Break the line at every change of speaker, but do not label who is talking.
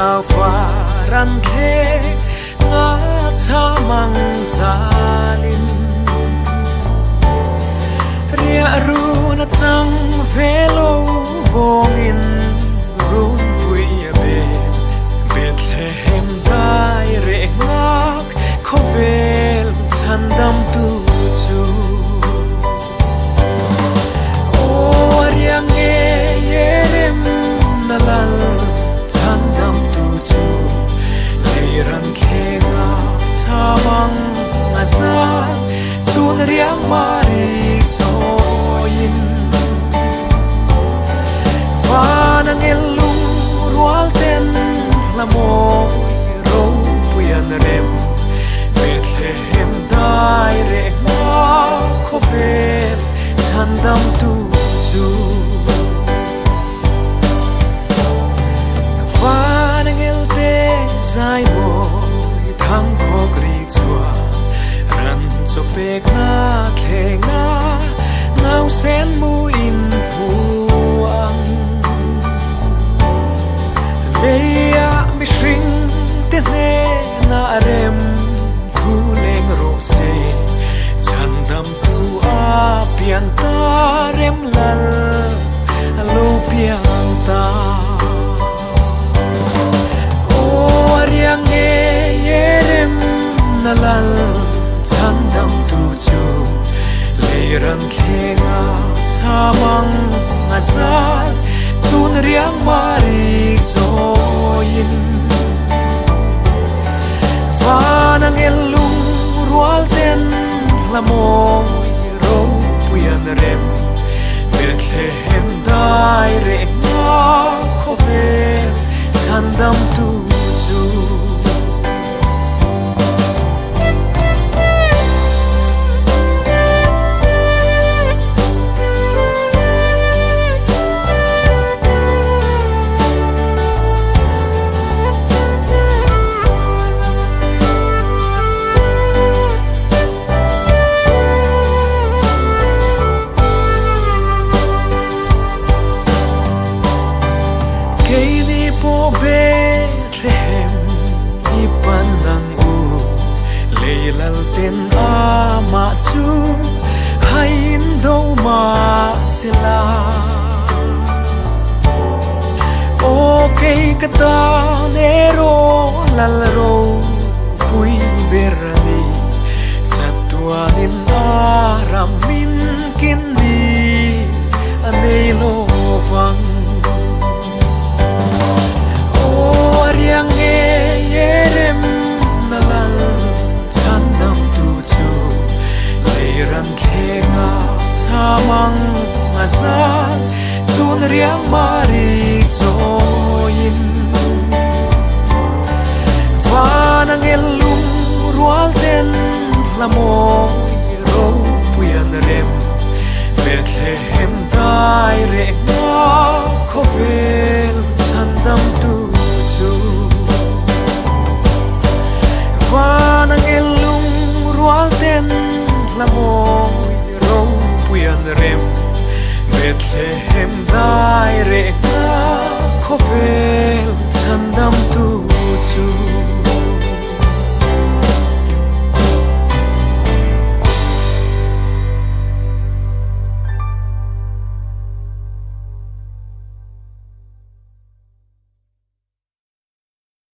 sao pha ran thế ngã cha mang zalin ria ru na chang velo bongin run pui be Bethlehem dai re ngak khovel chandam tu chu o riang e yerem nalal chandam tu chu leiran khenga chamang azan chun riang mari choin vanang elung rual ten lamo ro puyan rem Bethlehem dai re ma khovel chandam tu chu vanang el te zai boy thang khogri chua ran cho pek na thenga ngau sen mu in huang leia mi shring te ne na rem thu leng ro se chandam tu a piang ta rem lal lo piang ta o riang e yerem na lal chandam tu chu leiran khenga chamang azan chun riang mari choin vanang elung rual ten lamo ro puyan rem Bethlehem dai re nga khovel chandam tu chu Bethlehem ipanang u leilal ten ama chu hain do ma sila okay kata nero lalro pui berani chatuanin aramin kindi anelo vang riang e yerem nalal chandam tu chu leiran khenga chamang azan chun riang mari choin vanang elung rual ten lamo ro puyan rem Bethlehem dai re nga khovel chandam tu vanang elung rual ten lamo ro puyan rem Bethlehem dai re nga khovel chandam tu chu